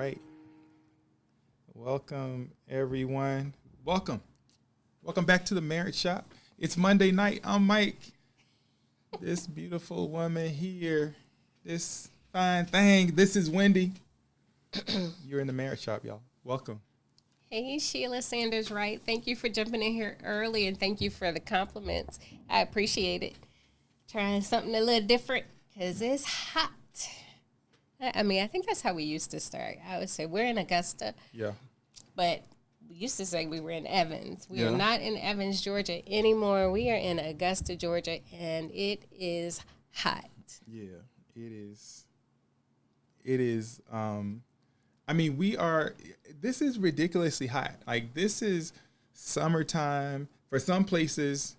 right. Welcome, everyone. Welcome. Welcome back to the Marriage Shop. It's Monday night. I'm Mike. This beautiful woman here, this fine thing, this is Wendy. You're in the Marriage Shop, y'all. Welcome. Hey, Sheila Sanders Wright. Thank you for jumping in here early, and thank you for the compliments. I appreciate it. Trying something a little different because it's hot. I mean, I think that's how we used to start. I would say we're in Augusta. Yeah. But we used to say we were in Evans. We Yeah. are not in Evans, Georgia anymore. We are in Augusta, Georgia, and it is hot. Yeah, it is. It is. I mean, this is ridiculously hot. Like, this is summertime. For some places,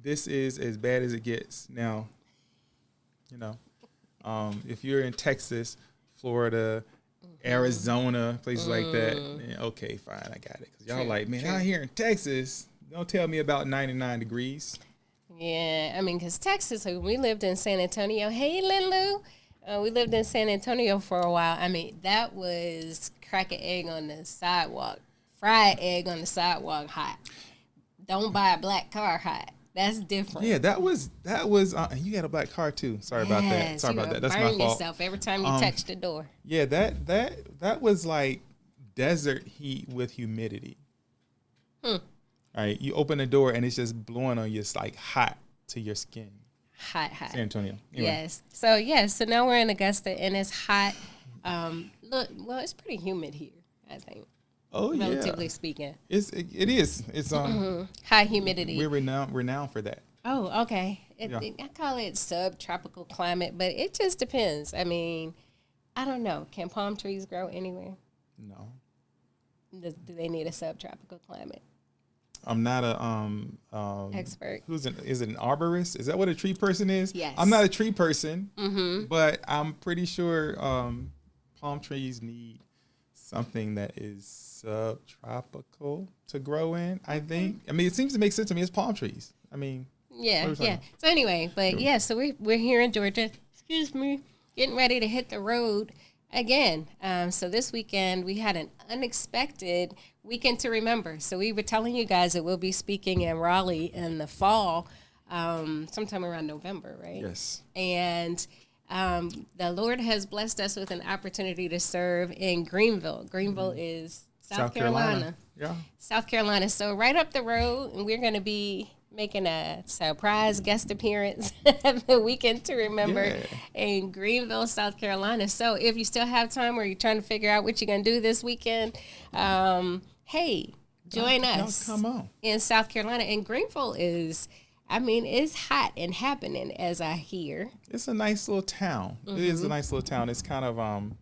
this is as bad as it gets. Now, if you're in Texas, Florida, Arizona, places like that, then okay, fine, I got it. Because y'all like, man, out here in Texas, don't tell me about 99 degrees. Yeah, I mean, because Texas, we lived in San Antonio. Hey, Lulu. We lived in San Antonio for a while. I mean, that was crack an egg on the sidewalk, fried egg on the sidewalk hot. Don't buy a black car hot. That's different. Yeah, that was. You had a black car too. Sorry about that. Sorry about that. That's my fault. Burn yourself every time you touch the door. Yeah, that was like desert heat with humidity. Right, you open the door and it's just blowing on you. It's like hot to your skin. Hot. San Antonio. Anyway. Yes. So now we're in Augusta and it's hot. It's pretty humid here, I think. Oh, yeah. Relatively speaking. It is. It's high humidity. We're renowned for that. Oh, okay. I call it subtropical climate, but it just depends. I mean, I don't know. Can palm trees grow anywhere? No. Do they need a subtropical climate? I'm not a expert. Is it an arborist? Is that what a tree person is? Yes. I'm not a tree person, but I'm pretty sure palm trees need something that is subtropical to grow in, I think. I mean, it seems to make sense to me. It's palm trees. I mean, yeah. So anyway, so we're here in Georgia. Excuse me, getting ready to hit the road again. So this weekend we had an unexpected weekend to remember. So we were telling you guys that we'll be speaking in Raleigh in the fall, sometime around November, right? Yes. And the Lord has blessed us with an opportunity to serve in Greenville. Greenville is South Carolina. Yeah. South Carolina. So right up the road, and we're going to be making a surprise guest appearance at the weekend to remember in Greenville, South Carolina. So if you still have time or you're trying to figure out what you're going to do this weekend, hey, join us come on. in South Carolina. And Greenville is, I mean, it's hot and happening, as I hear. It's a nice little town. It is a nice little town. It's kind of,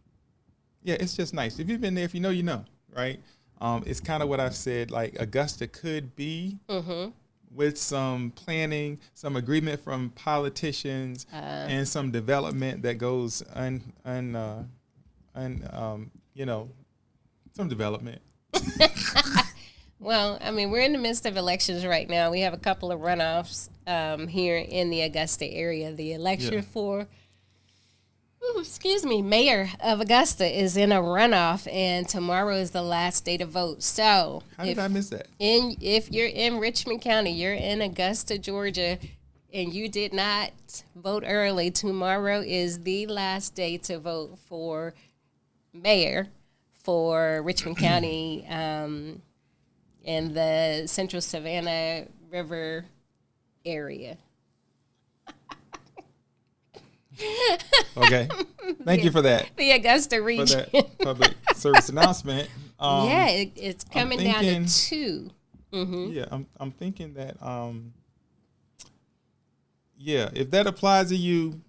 it's just nice. If you've been there, if you know, you know, right? It's kind of what I've said, like Augusta could be with some planning, some agreement from politicians, and some development that goes some development. Well, I mean, we're in the midst of elections right now. We have a couple of runoffs here in the Augusta area. The election for, mayor of Augusta is in a runoff, and tomorrow is the last day to vote. So, how did I miss that? If you're in Richmond County, you're in Augusta, Georgia, and you did not vote early, tomorrow is the last day to vote for mayor for Richmond County. In the Central Savannah River area. Okay. Thank you for that. The Augusta region. For that public service announcement. It's coming down to 2. Yeah, I'm thinking that, if that applies to you,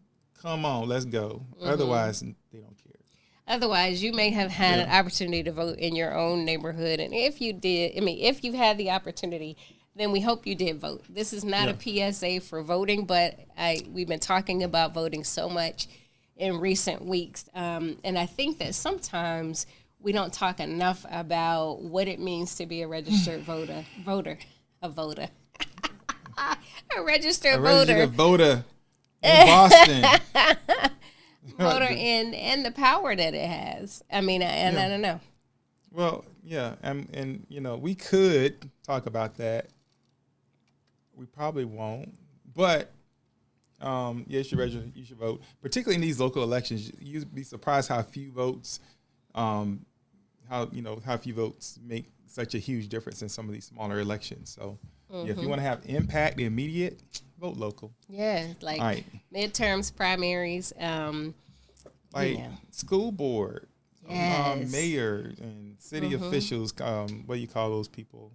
come on, let's go. Otherwise, they don't care. Otherwise, you may have had an opportunity to vote in your own neighborhood. And if you did, if you've had the opportunity, then we hope you did vote. This is not a PSA for voting, but we've been talking about voting so much in recent weeks. And I think that sometimes we don't talk enough about what it means to be a registered voter. A registered voter. In Boston. voter and the power that it has. I mean, I don't know. Well, yeah, and you know, we could talk about that. We probably won't, but yeah, you should register. You should vote, particularly in these local elections. You'd be surprised how few votes, how few votes make such a huge difference in some of these smaller elections. So, yeah, if you want to have impact, immediate, vote local. Yeah, like midterms, primaries, school board, yes. mayor, and city officials. What do you call those people?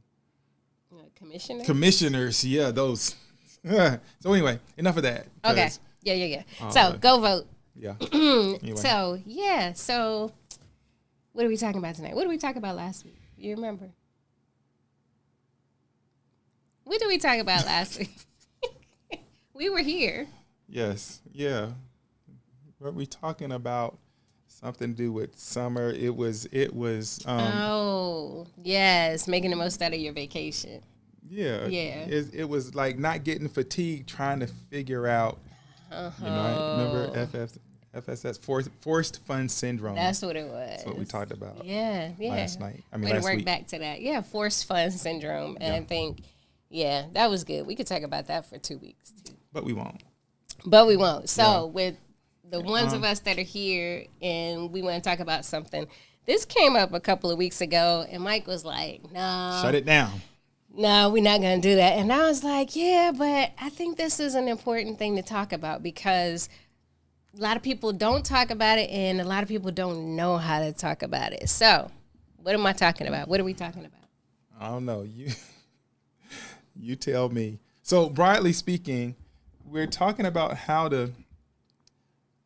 Commissioners, yeah, those. So anyway, enough of that. Okay. Yeah. So go vote. Yeah. Anyway. So what are we talking about tonight? What did we talk about last week? You remember? What did we talk about last week? We were here. Yes. Yeah. What we talking about? Something to do with summer. It was. Oh yes, making the most out of your vacation. Yeah. It was like not getting fatigued trying to figure out. You know, remember FSS, forced fun syndrome. That's what it was. That's what we talked about. Yeah. Last night. Last week. Back to that. Yeah, forced fun syndrome, and I think, that was good. We could talk about that for 2 weeks too. But we won't. So with the ones of us that are here, and we want to talk about something. This came up a couple of weeks ago, and Mike was like, "No, shut it down. No, we're not going to do that." And I was like, yeah, but I think this is an important thing to talk about because a lot of people don't talk about it and a lot of people don't know how to talk about it. So what am I talking about? What are we talking about? I don't know. You tell me. So broadly speaking, we're talking about how to,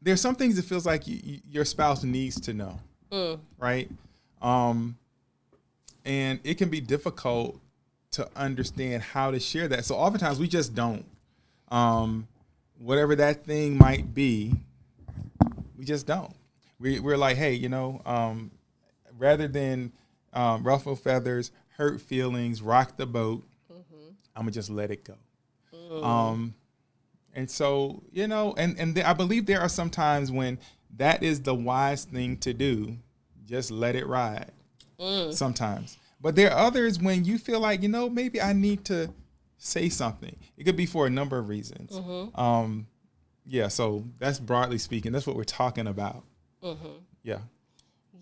there's some things it feels like your spouse needs to know, right? And it can be difficult to understand how to share that. So oftentimes we just don't. Whatever that thing might be, we just don't. We're like, hey, rather than ruffle feathers, hurt feelings, rock the boat, I'm going to just let it go. And so, and I believe there are some times when that is the wise thing to do. Just let it ride sometimes. But there are others when you feel like, maybe I need to say something. It could be for a number of reasons. So that's broadly speaking. That's what we're talking about. Yeah.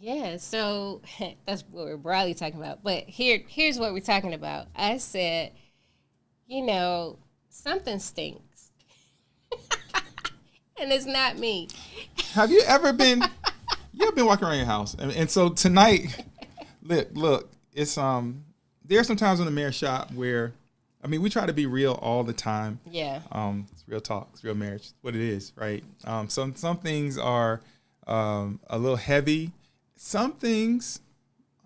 Yeah, so that's what we're broadly talking about. But here's what we're talking about. I said, something stinks. And it's not me. Have you ever been, walking around your house. And so tonight, look. It's there are some times in the marriage shop where, we try to be real all the time. Yeah. It's real talk. It's real marriage. It's what it is, right? Some things are a little heavy. Some things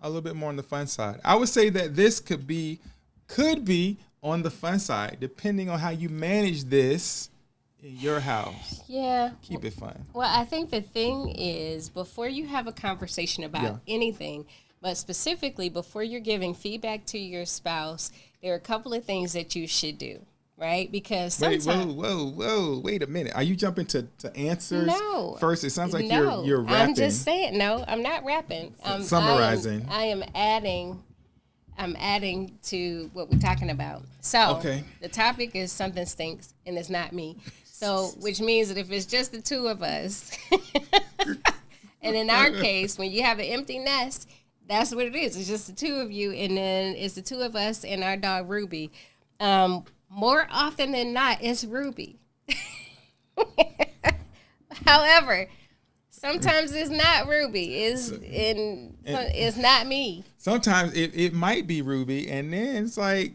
a little bit more on the fun side. I would say that this could be on the fun side, depending on how you manage this in your house. Yeah. Keep it fun. Well, I think the thing is, before you have a conversation about anything, but specifically before you're giving feedback to your spouse, there are a couple of things that you should do, right? Because sometimes... Whoa, wait a minute. Are you jumping to answers first? It sounds like you're rapping. I'm just saying, no, I'm not rapping. I'm summarizing. I'm adding to what we're talking about. So the topic is something stinks, and it's not me. So, which means that if it's just the two of us, and in our case, when you have an empty nest, that's what it is. It's just the two of you, and then it's the two of us and our dog, Ruby. More often than not, it's Ruby. However, sometimes it's not Ruby. It's not me. Sometimes it might be Ruby, and then it's like,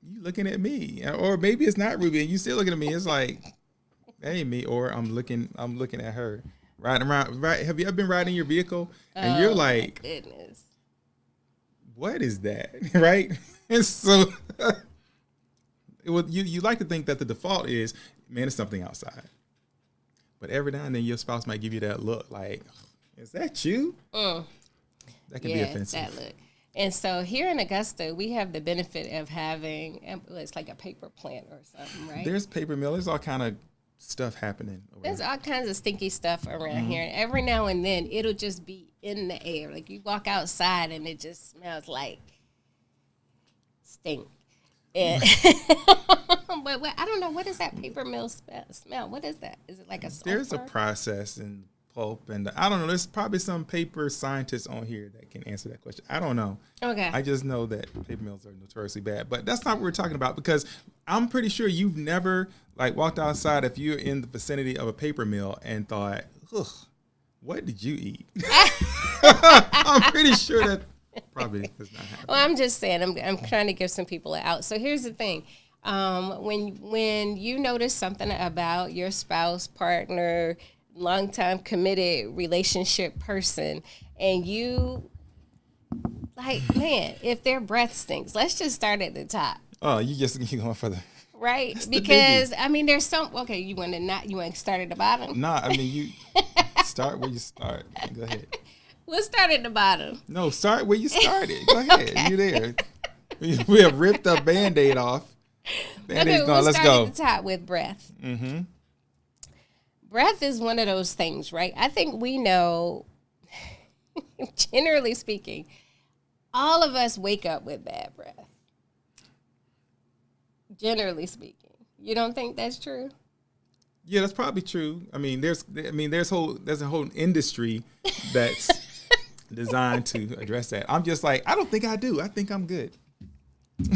you looking at me. Or maybe it's not Ruby, and you still looking at me. It's like, that ain't me, or I'm looking at her. Riding around, right? Have you ever been riding your vehicle and you're like, goodness, what is that, right? And so, you like to think that the default is, man, it's something outside. But every now and then, your spouse might give you that look, like, is that you? That can be offensive. That look. And so here in Augusta, we have the benefit of having, it's like a paper plant or something, right? There's paper mill. There's all kind of stuff happening. There's all kinds of stinky stuff around here. And every now and then, it'll just be in the air. Like, you walk outside, and it just smells like stink. And but I don't know. What is that paper mill smell? What is that? Is it like a sulfur? There's a process in pulp, and I don't know. There's probably some paper scientists on here that can answer that question. I don't know. Okay. I just know that paper mills are notoriously bad, but that's not what we're talking about, because I'm pretty sure you've never like walked outside if you're in the vicinity of a paper mill and thought, ugh, what did you eat? I'm pretty sure that probably does not happen. Well, I'm just saying, I'm trying to give some people an out. So here's the thing. When you notice something about your spouse, partner, longtime committed relationship person, and you like, man, if their breath stinks, let's just start at the top. Oh, you just keep going further. Right? Because I mean, there's some. Okay, you want to start at the bottom? Nah, I mean, you start where you start. Go ahead. We'll start at the bottom. No, start where you started. Go ahead. Okay. You're there. We have ripped the Band-Aid off. Band-Aid's gone. Let's go. We'll start at the top with breath. Mm-hmm. Breath is one of those things, right? I think we know, generally speaking, all of us wake up with bad breath. Generally speaking. You don't think that's true? Yeah, that's probably true. I mean, there's a whole industry that's designed to address that. I'm just like, I don't think I do. I think I'm good.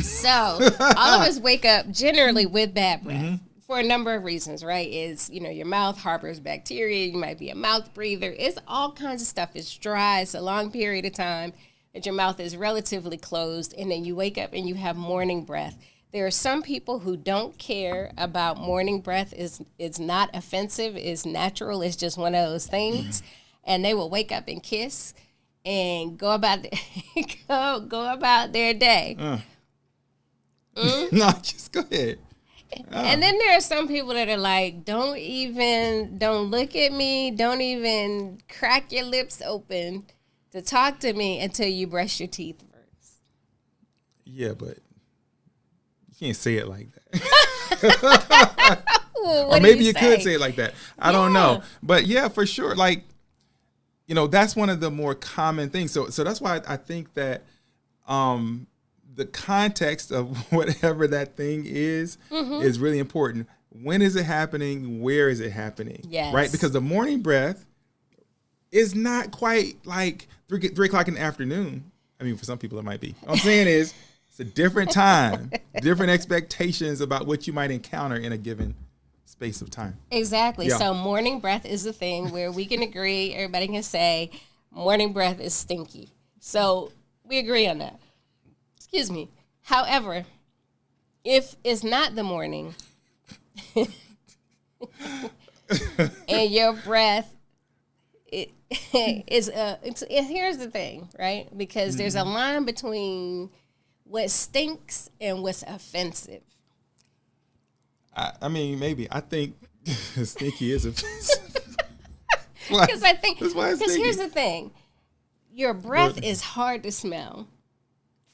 So all of us wake up generally with bad breath for a number of reasons, right? Is, your mouth harbors bacteria. You might be a mouth breather. It's all kinds of stuff. It's dry. It's a long period of time that your mouth is relatively closed. And then you wake up and you have morning breath. There are some people who don't care about morning breath. It's not offensive. It's natural. It's just one of those things. And they will wake up and kiss and go about go about their day. No, just go ahead. And then there are some people that are like, don't look at me. Don't even crack your lips open to talk to me until you brush your teeth first. Yeah, but you can't say it like that. Well, or maybe you could say it like that. I don't know. But yeah, for sure. Like, that's one of the more common things. So that's why I think that the context of whatever that thing is really important. When is it happening? Where is it happening? Yes. Right? Because the morning breath is not quite like 3 o'clock in the afternoon. I mean, for some people it might be. What I'm saying is, it's a different time, different expectations about what you might encounter in a given space of time. Exactly. Yeah. So morning breath is the thing where we can agree, everybody can say morning breath is stinky. So we agree on that. Excuse me. However, if it's not the morning and your breath here's the thing, right? Because there's a line between what stinks and what's offensive. I mean, maybe. I think stinky is offensive. Because here's the thing. Your breath is hard to smell.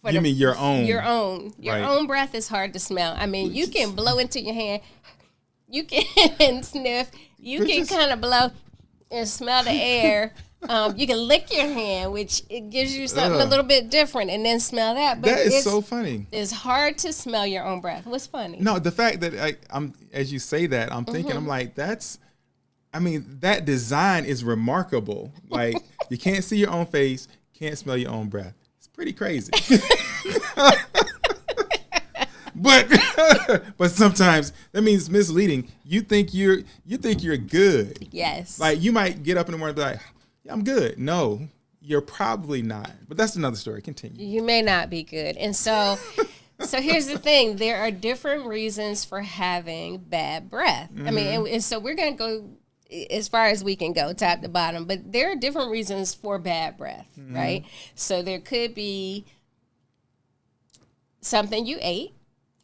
You mean your own? Your own breath is hard to smell. I mean, you can blow into your hand. You can sniff. You can kind of blow and smell the air. You can lick your hand, which it gives you something a little bit different, and then smell that. But that is so funny. It's hard to smell your own breath. What's funny? No, the fact that I'm as you say that, I'm thinking, I'm like, that design is remarkable. Like, you can't see your own face, can't smell your own breath. It's pretty crazy. But sometimes that means misleading. You think you're good. Yes. Like, you might get up in the morning and be like, yeah, I'm good. No, you're probably not. But that's another story. Continue. You may not be good. And so here's the thing. There are different reasons for having bad breath. I mean, and so we're going to go as far as we can go, top to bottom. But there are different reasons for bad breath, right? So there could be something you ate.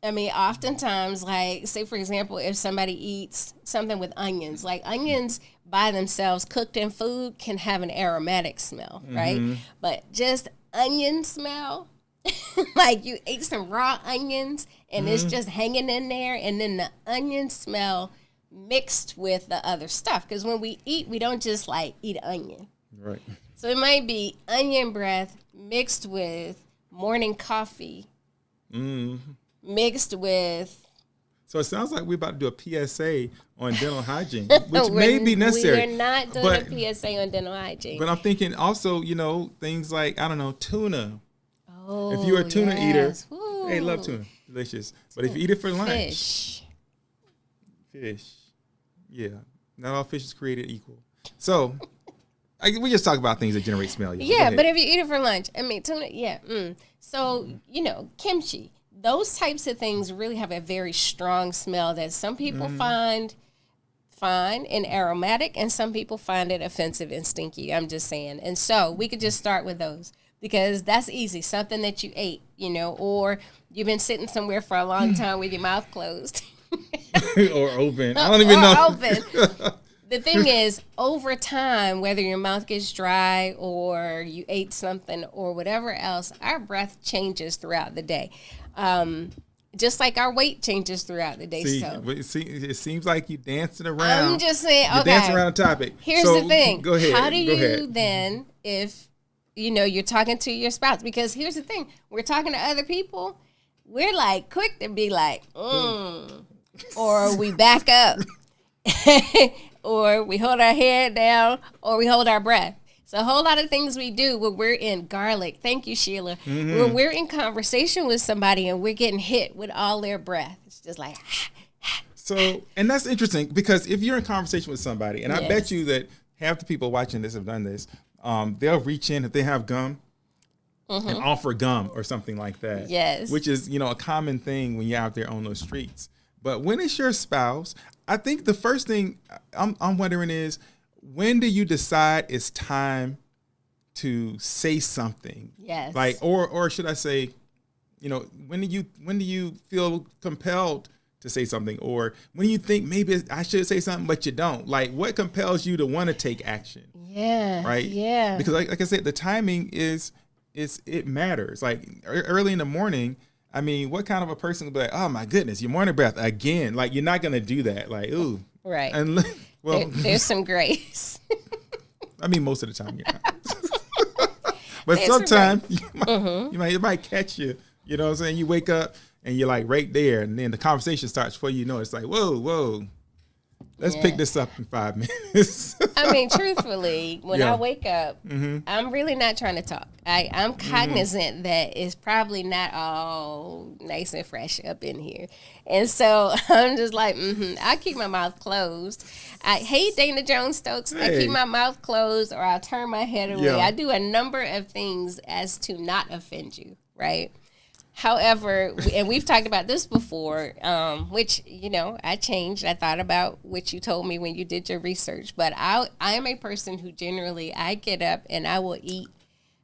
I mean, oftentimes, like, say, for example, if somebody eats something with onions, like onions by themselves cooked in food can have an aromatic smell, right? But just onion smell, like you ate some raw onions and it's just hanging in there, and then the onion smell mixed with the other stuff. Because when we eat, we don't just like eat onion. Right. So it might be onion breath mixed with morning coffee, mixed with. So it sounds like we're about to do a PSA on dental hygiene, which may be necessary. We're not doing a PSA on dental hygiene. But I'm thinking also, things like, I don't know, tuna. Oh, if you're a tuna eater, Ooh. hey, love tuna, delicious. But if you eat it for lunch, fish, yeah, not all fish is created equal. So we just talk about things that generate smell. Yeah, but if you eat it for lunch, I mean, tuna, yeah. So, kimchi, those types of things really have a very strong smell that some people find fine and aromatic, and some people find it offensive and stinky. I'm just saying. And so we could just start with those because that's easy, something that you ate, or you've been sitting somewhere for a long time with your mouth closed. Or open. I don't even know. Open. The thing is, over time, whether your mouth gets dry or you ate something or whatever else, our breath changes throughout the day. Just like our weight changes throughout the day. It seems like you're dancing around. I'm just saying, okay. You're dancing around the topic. Here's the thing. Go ahead. How do you then, if, you're talking to your spouse? Because here's the thing. We're talking to other people. We're like quick to be like, or we back up. Or we hold our head down, or we hold our breath. So a whole lot of things we do when we're in garlic. Thank you, Sheila. When we're in conversation with somebody and we're getting hit with all their breath, it's just like. So, and that's interesting because if you're in conversation with somebody, and I bet you that half the people watching this have done this, they'll reach in if they have gum and offer gum or something like that. Yes. Which is, a common thing when you're out there on those streets. But when it's your spouse, I think the first thing I'm wondering is, when do you decide it's time to say something? Yes. Like, or should I say, when do you feel compelled to say something, or when you think maybe I should say something but you don't? Like, what compels you to want to take action? Yeah. Right. Yeah. Because like I said, the timing it matters. Like early in the morning. I mean, what kind of a person would be like, oh my goodness, your morning breath again? Like, you're not gonna do that. Like, ooh. Right. And there's some grace. I mean, most of the time, but sometimes it might catch you. You know what I'm saying? You wake up and you're like right there, and then the conversation starts before you know it's like, whoa. Let's pick this up in 5 minutes. I mean, truthfully, when I wake up, I'm really not trying to talk. I'm cognizant that it's probably not all nice and fresh up in here. And so I'm just like, I keep my mouth closed. I hate Dana Jones-Stokes. Hey. I keep my mouth closed, or I'll turn my head away. I do a number of things as to not offend you, right? However, and we've talked about this before, which, I changed. I thought about what you told me when you did your research. But I am a person who generally, I get up and I will eat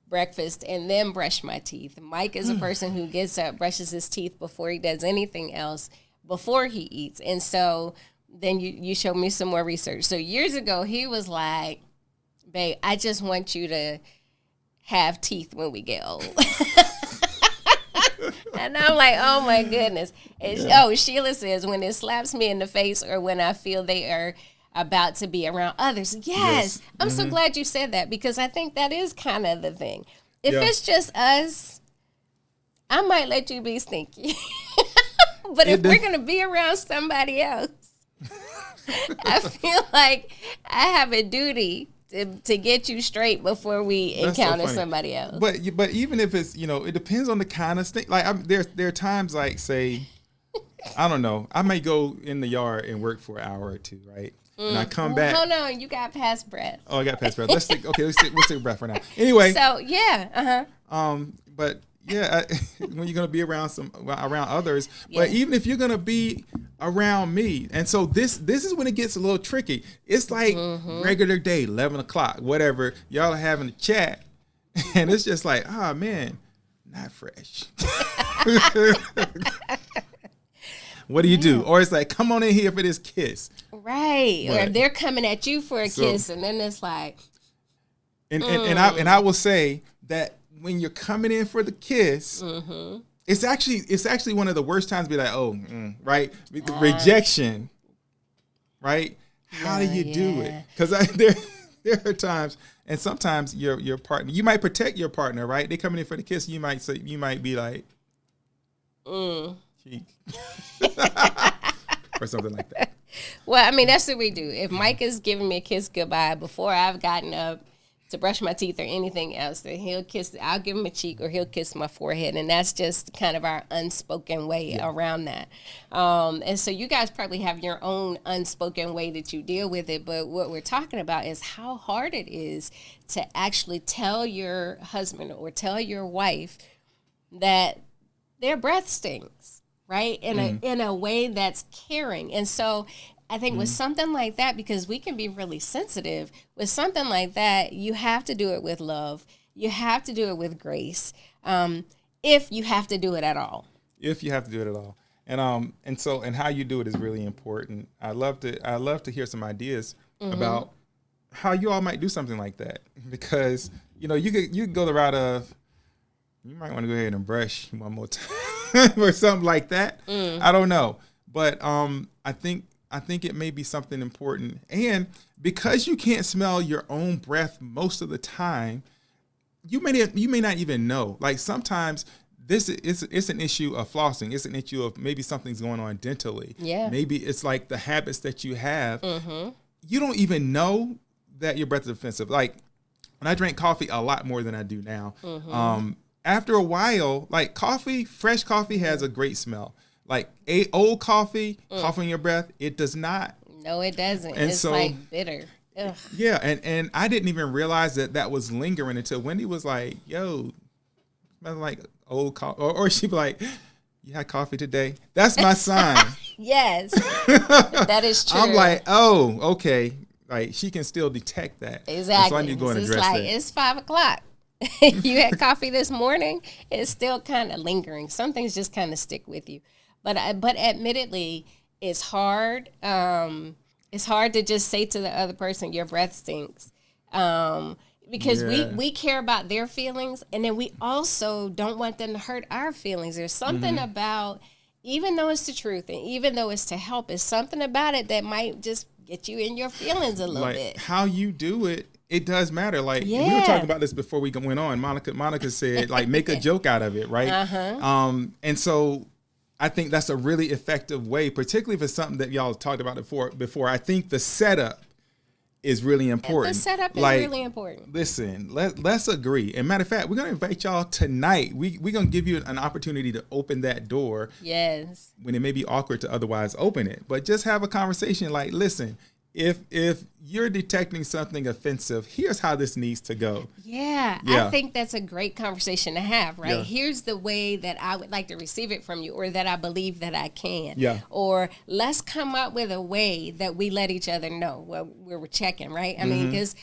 breakfast and then brush my teeth. Mike is a person who gets up, brushes his teeth before he does anything else, before he eats. And so then you showed me some more research. So years ago, he was like, babe, I just want you to have teeth when we get old. And I'm like, oh my goodness. Sheila says, when it slaps me in the face or when I feel they are about to be around others. Yes. I'm so glad you said that, because I think that is kind of the thing. If it's just us, I might let you be stinky. But if we're going to be around somebody else, I feel like I have a duty to get you straight before we encounter somebody else. But even if it's, it depends on the kind of thing. Like there are times, like, say, I don't know, I may go in the yard and work for an hour or two, right? And I come back. Hold on, you got past breath. Oh, I got past breath. Let's take a breath for now. Anyway. So yeah, But yeah, when you're gonna be around others, but even if you're gonna be around me, and so this is when it gets a little tricky. It's like regular day, 11 o'clock, whatever. Y'all are having a chat, and it's just like, oh man, not fresh. What do you do? Or it's like, come on in here for this kiss. Right. But, or if they're coming at you for a kiss, and then it's like. And I will say that when you're coming in for the kiss, it's actually one of the worst times to be like, right? The rejection right? How do you do it? Because there are times, and sometimes your partner, you might protect your partner, right? They coming in for the kiss, you might be like, cheek, or something like that. Well, I mean, that's what we do. If Mike is giving me a kiss goodbye before I've gotten up to brush my teeth or anything else, then I'll give him a cheek or he'll kiss my forehead. And that's just kind of our unspoken way around that. And so you guys probably have your own unspoken way that you deal with it. But what we're talking about is how hard it is to actually tell your husband or tell your wife that their breath stings, right? In a way that's caring. And so I think with something like that, because we can be really sensitive, with something like that, you have to do it with love. You have to do it with grace. If you have to do it at all. If you have to do it at all. And how you do it is really important. I love to hear some ideas about how you all might do something like that. Because, you could go the route of, you might want to go ahead and brush one more time or something like that. I don't know. But I think it may be something important. And because you can't smell your own breath most of the time, you may not even know. Like sometimes it's an issue of flossing. It's an issue of maybe something's going on dentally. Yeah. Maybe it's like the habits that you have. You don't even know that your breath is offensive. Like when I drank coffee a lot more than I do now, after a while, like fresh coffee has a great smell. Like old coffee in your breath, it does not. No, it doesn't. And it's like bitter. Ugh. Yeah, and I didn't even realize that was lingering until Wendy was like, yo, smells like old coffee. Or she'd be like, you had coffee today? That's my sign. Yes, that is true. I'm like, oh, okay. Like she can still detect that. Exactly. So I need to go and address that. It's 5:00. You had coffee this morning. It's still kind of lingering. Some things just kind of stick with you. But admittedly, it's hard. It's hard to just say to the other person, your breath stinks. Because we care about their feelings. And then we also don't want them to hurt our feelings. There's something about, even though it's the truth and even though it's to help, it's something about it that might just get you in your feelings a little bit. How you do it, it does matter. Like we were talking about this before we went on. Monica said, like, make a joke out of it, right? And so I think that's a really effective way, particularly if it's something that y'all talked about before. I think the setup is really important. The setup is really important. Listen, let's agree. And matter of fact, we're going to invite y'all tonight. We're going to give you an opportunity to open that door. Yes. When it may be awkward to otherwise open it. But just have a conversation like, listen, if you're detecting something offensive, here's how this needs to go. Yeah, I think that's a great conversation to have, right? Yeah. Here's the way that I would like to receive it from you, or that I believe that I can. Yeah. Or let's come up with a way that we let each other know where we're checking, right? I mean, because,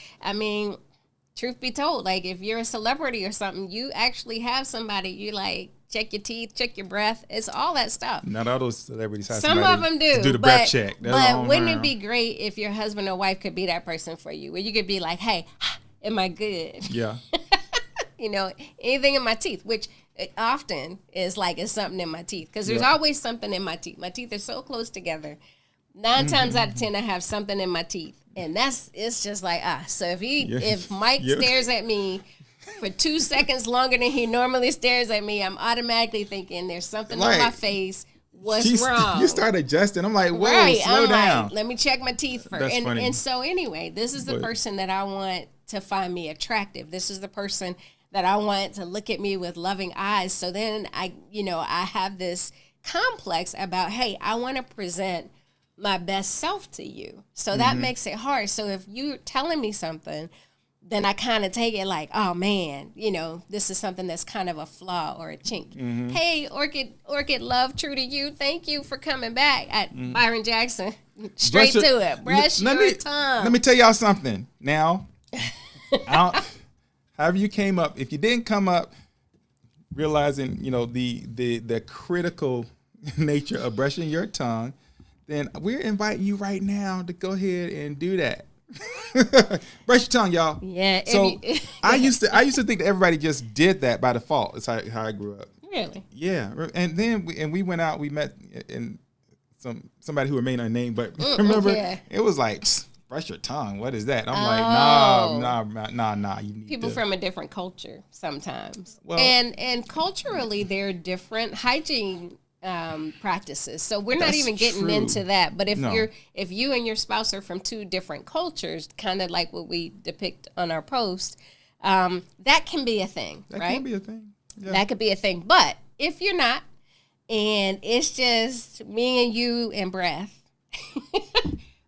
truth be told, like if you're a celebrity or something, you actually have somebody you like, check your teeth, check your breath. It's all that stuff. Not all those celebrities have Some of them do. To do the breath check. But wouldn't it be great if your husband or wife could be that person for you? Where you could be like, hey, am I good? Yeah. Anything in my teeth, which often is like it's something in my teeth. Because there's always something in my teeth. My teeth are so close together. 9 times out of 10, I have something in my teeth. And it's just like, So if Mike stares at me for 2 seconds longer than he normally stares at me, I'm automatically thinking there's something on my face. What's wrong? You start adjusting. I'm like, whoa, slow down. Like, let me check my teeth first. That's funny. And so anyway, this is the person that I want to find me attractive. This is the person that I want to look at me with loving eyes. So then I have this complex about, hey, I want to present my best self to you. So that makes it hard. So if you're telling me something, then I kind of take it like, oh man, this is something that's kind of a flaw or a chink. Hey, Orchid Love, true to you. Thank you for coming back at Byron Jackson. Straight to it. Brush your tongue. Let me tell y'all something. Now, however you came up, if you didn't come up realizing, the critical nature of brushing your tongue, then we're inviting you right now to go ahead and do that. Brush your tongue, y'all. Yeah. So I used to think that everybody just did that by default. It's how I grew up. Really? Yeah. And then we went out. We met, and somebody who remained unnamed, but remember it was like, brush your tongue. What is that? I'm like, nah. You need people from a different culture sometimes. Well, and culturally, there are different hygiene practices. So we're not even getting into that. But if you and your spouse are from two different cultures, kind of like what we depict on our post, that can be a thing, right? That can be a thing. Yeah. That could be a thing. But if you're not, and it's just me and you and breath,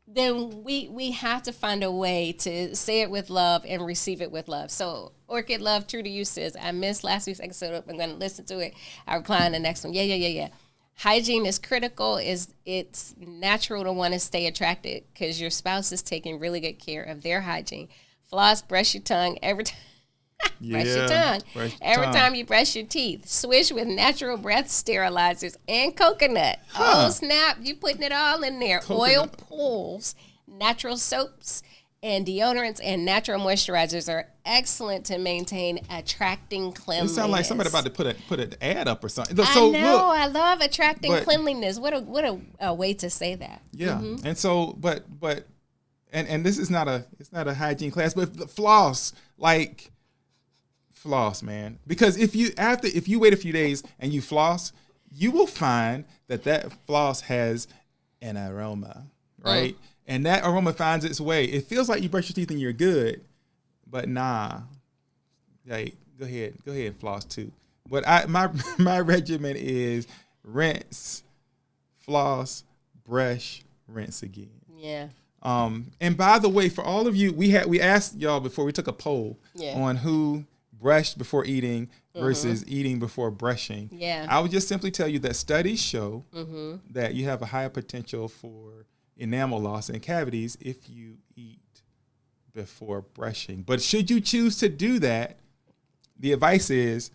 then we have to find a way to say it with love and receive it with love. So Orchid Love, True to You says, I missed last week's episode. I'm going to listen to it. I'll reply on the next one. Yeah. Hygiene is critical. It's natural to want to stay attracted because your spouse is taking really good care of their hygiene. Floss, brush your tongue every time. Brush your tongue. Every time you brush your teeth. Swish with natural breath sterilizers and coconut. Oh, snap. You putting it all in there. Coconut. Oil pulls, natural soaps, and deodorants and natural moisturizers are excellent to maintain attracting cleanliness. It sounds like somebody about to put an ad up or something. So, I know. Look, I love attracting cleanliness. What a way to say that. Yeah. Mm-hmm. And so, and this is not it's not a hygiene class, but the floss, man. Because if you wait a few days and you floss, you will find that floss has an aroma, right? And that aroma finds its way. It feels like you brush your teeth and you're good, but nah. Like, go ahead and floss too. But my regimen is rinse, floss, brush, rinse again. Yeah. And by the way, for all of you, we asked y'all before, we took a poll on who brushed before eating versus eating before brushing. Yeah. I would just simply tell you that studies show that you have a higher potential for enamel loss and cavities if you eat before brushing. But should you choose to do that, the advice is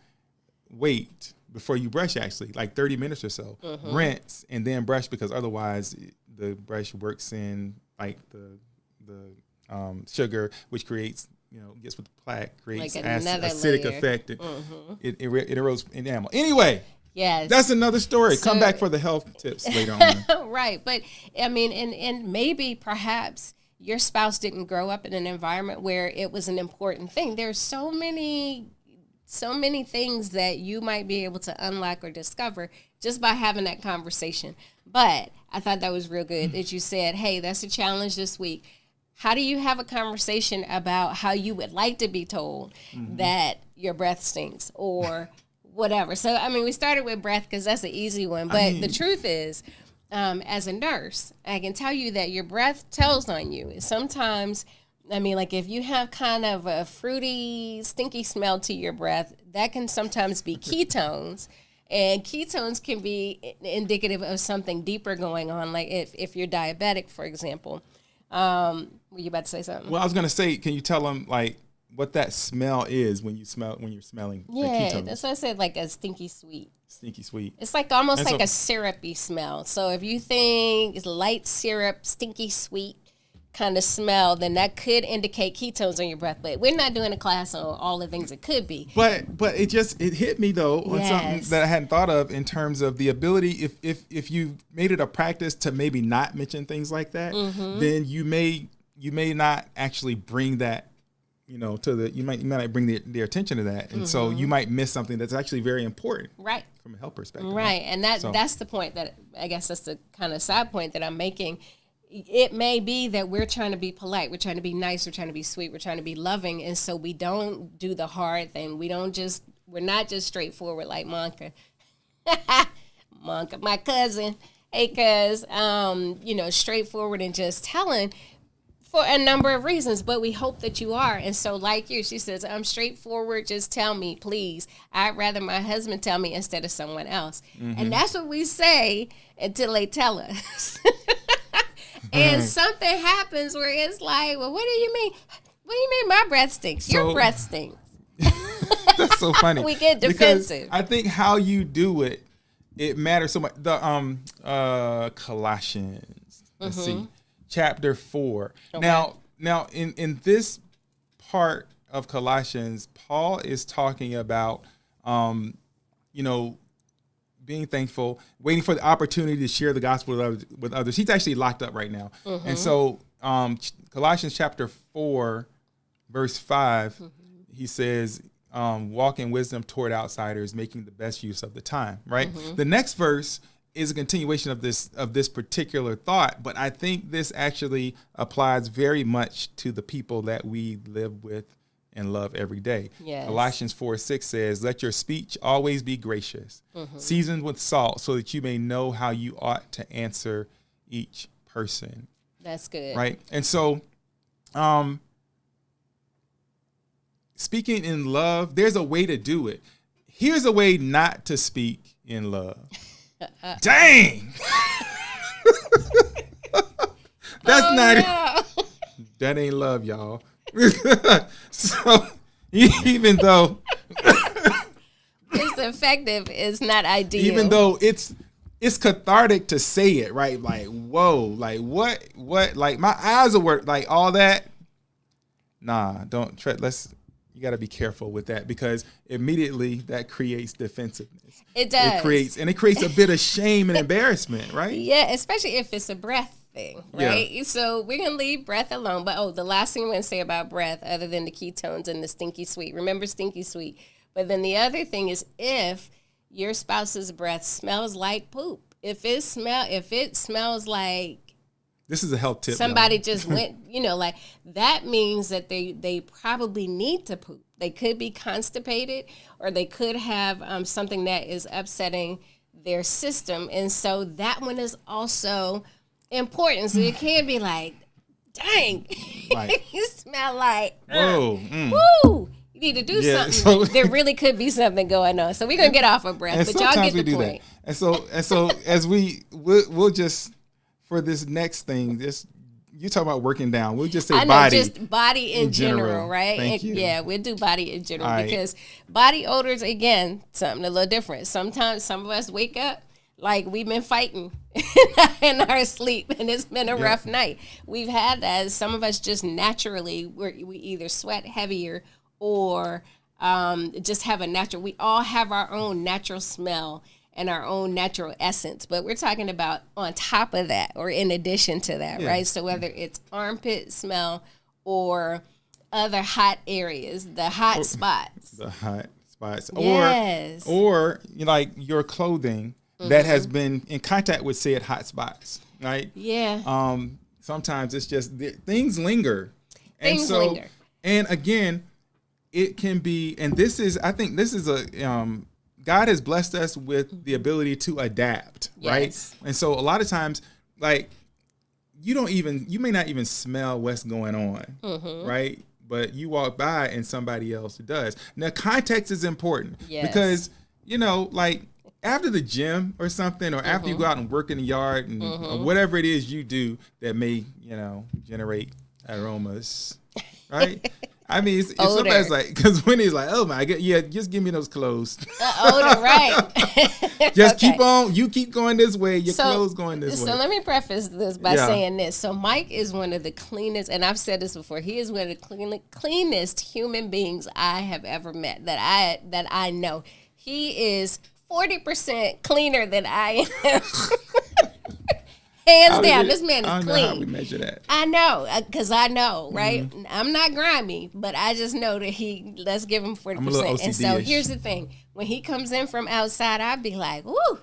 wait before you brush, actually, like 30 minutes or so. Rinse and then brush, because otherwise the brush works in like the sugar, which creates, gets with the plaque, creates like acidic effect. It erodes enamel. Anyway, yes, that's another story. Come back for the health tips later on. Right, but I mean, and maybe perhaps your spouse didn't grow up in an environment where it was an important thing. There's so many things that you might be able to unlock or discover just by having that conversation. But I thought that was real good that you said, hey, that's a challenge this week. How do you have a conversation about how you would like to be told that your breath stinks or whatever? So, I mean, we started with breath because that's an easy one. But the truth is, as a nurse, I can tell you that your breath tells on you. Sometimes, I mean, like if you have kind of a fruity, stinky smell to your breath, that can sometimes be ketones. And ketones can be indicative of something deeper going on, like if you're diabetic, for example. Were you about to say something? Well, I was going to say, can you tell them like what that smell is when you're smelling ketones? That's what I said, like a stinky sweet. Stinky sweet. It's like almost like a syrupy smell. So if you think it's light syrup, stinky sweet kind of smell, then that could indicate ketones on your breath. But we're not doing a class on all the things it could be. But it hit me though on something that I hadn't thought of in terms of the ability, if you made it a practice to maybe not mention things like that, then you may not actually bring that, you might not bring their attention to that. And so you might miss something that's actually very important. Right. From a health perspective. Right. And that's the point that, I guess that's the kind of side point that I'm making. It may be that we're trying to be polite, we're trying to be nice, we're trying to be sweet, we're trying to be loving, and so we don't do the hard thing. We're not just straightforward like Monka. Monka, my cousin. Hey, cuz, straightforward and just telling for a number of reasons, but we hope that you are. And so like you, she says, I'm straightforward, just tell me, please. I'd rather my husband tell me instead of someone else. And that's what we say until they tell us. And something happens where it's like, well, what do you mean? What do you mean my breath stinks? Your breath stinks. That's so funny. We get defensive. Because I think how you do it matters so much. The Colossians, let's see, chapter 4. Okay. Now in this part of Colossians, Paul is talking about, being being thankful, waiting for the opportunity to share the gospel with others. He's actually locked up right now. Mm-hmm. And so Colossians chapter 4, verse 5, mm-hmm. he says, walk in wisdom toward outsiders, making the best use of the time, right? Mm-hmm. The next verse is a continuation of this particular thought, but I think this actually applies very much to the people that we live with and love every day. Yes. Colossians 4:6 says, let your speech always be gracious, mm-hmm. seasoned with salt, so that you may know how you ought to answer each person. That's good. Right? And so, speaking in love, there's a way to do it. Here's a way not to speak in love. Dang! That's that ain't love, y'all. So even though it's effective, it's not ideal. Even though it's cathartic to say it, right? Like, whoa, like what? Like my eyes will work, like all that. Nah, don't try. You got to be careful with that, because immediately that creates defensiveness. It does. It creates a bit of shame and embarrassment, right? Yeah, especially if it's a breath thing, right? Yeah. So we're going to leave breath alone. But, the last thing I'm going to say about breath, other than the ketones and the stinky sweet. Remember stinky sweet. But then the other thing is, if your spouse's breath smells like poop, if it smells like, this is a health tip. Somebody just went, like that means that they probably need to poop. They could be constipated, or they could have something that is upsetting their system. And so that one is also important. So you can't be like, dang, right. You smell like, whoa, woo. You need to do something. So, there really could be something going on. So we're going to get off of breath, but y'all get the point. That. And so as we'll just, for this next thing, you talk about working down. We'll just say body. Just body in general, right? Thank you. Yeah, we'll do body in general, because body odors, again, something a little different. Sometimes some of us wake up like we've been fighting in our sleep, and it's been a rough night. We've had that. Some of us just naturally, we either sweat heavier or just have a natural, we all have our own natural smell and our own natural essence, but we're talking about on top of that or in addition to that, right? So whether it's armpit smell or other hot areas, the hot spots, yes. or like your clothing that has been in contact with said hot spots, right? Yeah. Sometimes it's just things linger, and again, it can be, and I think this is a God has blessed us with the ability to adapt, right? And so a lot of times, like, you may not even smell what's going on, right? But you walk by and somebody else does. Now, context is important because, like after the gym or something, or after you go out and work in the yard and or whatever it is you do that may, generate aromas, right? I mean, if somebody's like, because when he's like, oh my God, just give me those clothes. Odor, right. Just keep going this way, your clothes going this way. So let me preface this by saying this. So Mike is one of the cleanest, and I've said this before, he is one of the cleanest human beings I have ever met, that I know. He is 40% cleaner than I am. Hands down, this man is clean. I don't know how we measure that. I know, because I know, right? Mm-hmm. I'm not grimy, but I just know that let's give him 40%. I'm a little OCD-ish. And so here's the thing. When he comes in from outside, I'd be like, woo,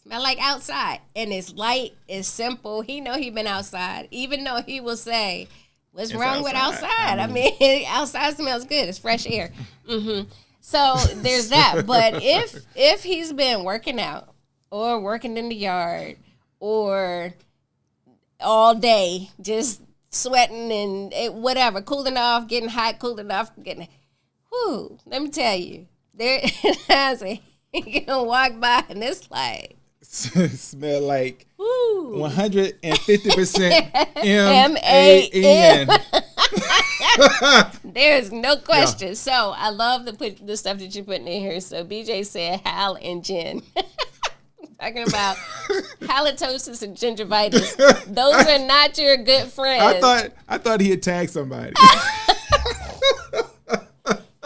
smell like outside. And it's light, it's simple. He know he been outside, even though he will say, what's wrong with outside? I mean, outside smells good. It's fresh air. Mm-hmm. So there's that. But if he's been working out or working in the yard, or all day just sweating and whatever, cooling off, getting hot, cooling off, let me tell you, there he can walk by and it's like smell like 150% MAN. There's no question. So I love the stuff that you're putting in here. So BJ said Hal and Jen. Talking about halitosis and gingivitis. Those are not your good friends. I thought he had tagged somebody.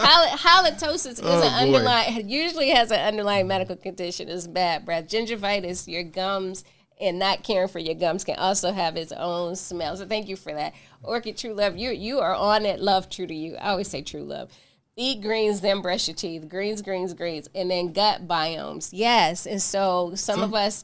Halitosis is usually has an underlying medical condition. It's bad breath. Gingivitis, your gums, and not caring for your gums can also have its own smell. So thank you for that. Orchid True Love, you are on it. Love true to you. I always say true love. Eat greens, then brush your teeth. Greens, and then gut biomes. Yes, and so some of us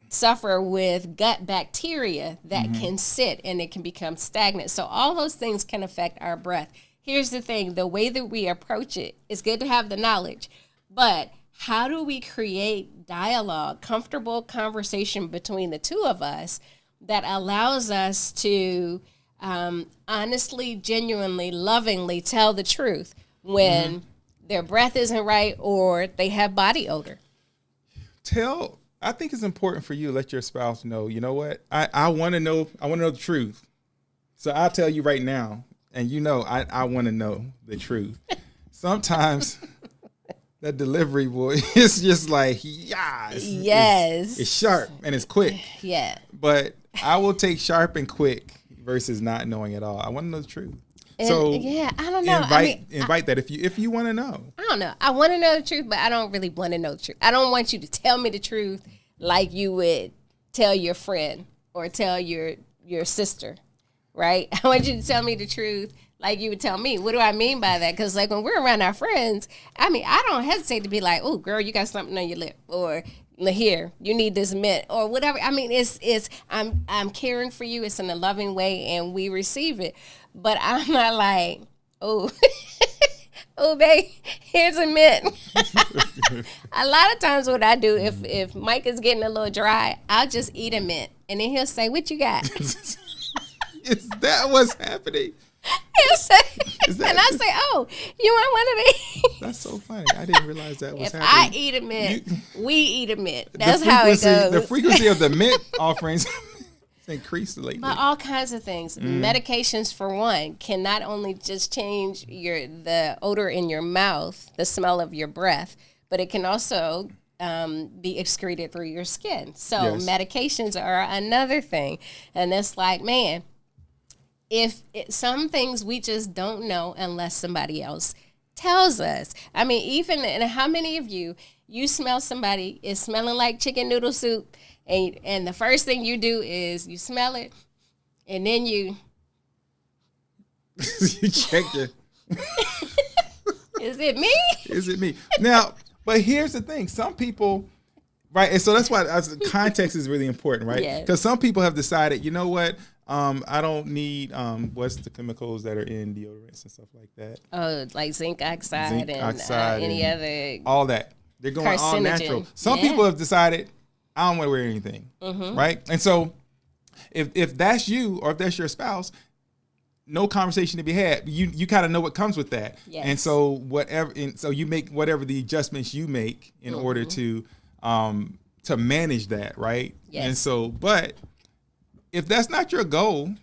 suffer with gut bacteria that can sit and it can become stagnant. So all those things can affect our breath. Here's the thing, the way that we approach it, it's good to have the knowledge, but how do we create dialogue, comfortable conversation between the two of us that allows us to honestly, genuinely, lovingly tell the truth when their breath isn't right or they have body odor? I think it's important for you to let your spouse know, you know what? I want to know the truth. So I'll tell you right now, and I want to know the truth. Sometimes that delivery boy is just like, it's sharp and it's quick. Yeah. But I will take sharp and quick versus not knowing at all. I want to know the truth. And, so I don't know. Invite that if you want to know. I don't know. I want to know the truth, but I don't really want to know the truth. I don't want you to tell me the truth like you would tell your friend or tell your sister, right? I want you to tell me the truth like you would tell me. What do I mean by that? Because like when we're around our friends, I don't hesitate to be like, oh, girl, you got something on your lip, or here, you need this mint, or whatever. I'm caring for you. It's in a loving way, and we receive it. But I'm not like, oh, oh, babe, here's a mint. A lot of times what I do, if Mike is getting a little dry, I'll just eat a mint. And then he'll say, what you got? Is that what's happening? He'll say, and I say, oh, you want one of these? That's so funny. I didn't realize that was if happening. I eat a mint, we eat a mint. That's how it goes. The frequency of the mint offerings increased lately. But all kinds of things. Medications, for one, can not only just change the odor in your mouth, the smell of your breath, but it can also be excreted through your skin. So medications are another thing. And it's like, man, some things we just don't know unless somebody else tells us. I mean, and how many of you smell somebody is smelling like chicken noodle soup, and the first thing you do is you smell it, and then you check it. Is it me? Is it me? Now, but here's the thing. Some people, right, and so that's why context is really important, right? Because some people have decided, you know what, I don't need what's the chemicals that are in deodorants and stuff like that. Oh, like zinc oxide and any other. All that. They're going all natural. Some people have decided, I don't want to wear anything, right? And so if that's you or if that's your spouse, no conversation to be had. You kind of know what comes with that. Yes. And so you make whatever the adjustments you make in order to manage that, right? Yes. And so, but if that's not your goal,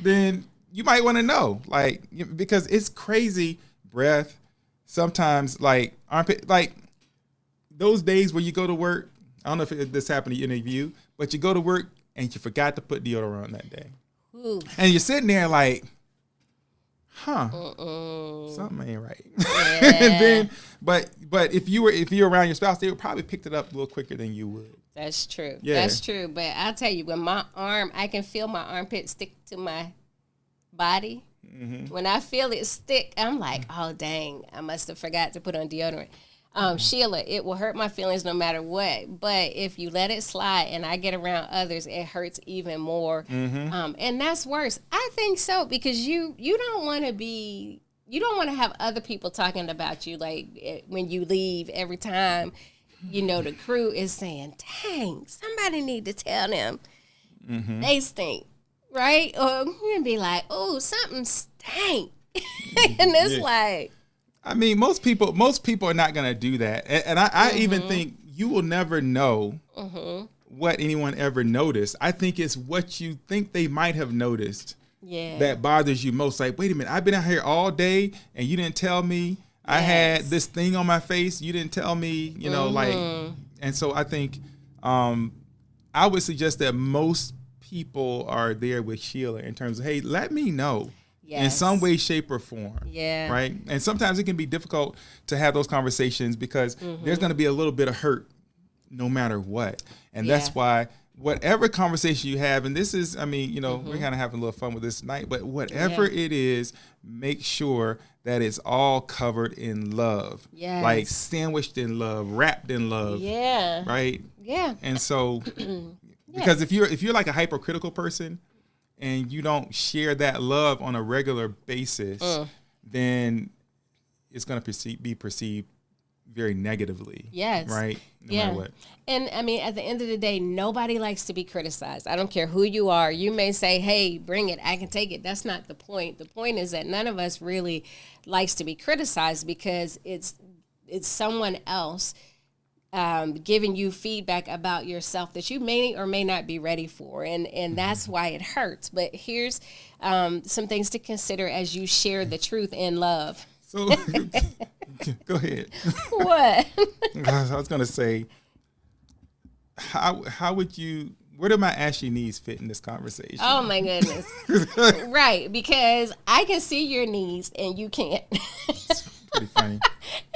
then you might want to know, like, because it's crazy breath. Sometimes, like, armpit, like those days where you go to work. I don't know if this happened to any of you, but you go to work and you forgot to put deodorant on that day. Ooh. And you're sitting there like, something ain't right. Yeah. And then, but if you were around your spouse, they would probably picked it up a little quicker than you would. That's true. Yeah. That's true. But I'll tell you, when I can feel my armpit stick to my body. Mm-hmm. When I feel it stick, I'm like, oh, dang, I must have forgot to put on deodorant. Sheila, it will hurt my feelings no matter what. But if you let it slide and I get around others, it hurts even more. Mm-hmm. And that's worse. I think so, because you don't want to have other people talking about you, like when you leave every time, the crew is saying, dang, somebody need to tell them they stink, right? Or you can be like, oh, something stank. And it's like, I mean, most people are not going to do that. And I even think you will never know what anyone ever noticed. I think it's what you think they might have noticed that bothers you most. Like, wait a minute, I've been out here all day and you didn't tell me. I had this thing on my face. You didn't tell me, like, and so I think I would suggest that most people are there with Sheila in terms of, hey, let me know. in some way, shape, or form. Yeah. Right. And sometimes it can be difficult to have those conversations because there's going to be a little bit of hurt no matter what. And that's why whatever conversation you have, and this is, I mean, we're kind of having a little fun with this tonight, but whatever it is, make sure that it's all covered in love. Yes. Like sandwiched in love, wrapped in love. Yeah. Right? Yeah. And so because if you're like a hypercritical person and you don't share that love on a regular basis, then it's going to be perceived very negatively. Yes. Right? No matter what. And I mean, at the end of the day, nobody likes to be criticized. I don't care who you are. You may say, hey, bring it. I can take it. That's not the point. The point is that none of us really likes to be criticized because it's someone else giving you feedback about yourself that you may or may not be ready for. And that's why it hurts. But here's some things to consider as you share the truth in love. So go ahead. What? I was going to say, how would you, where do my ashy knees fit in this conversation? Oh, my goodness. Right, because I can see your knees and you can't. It's pretty funny.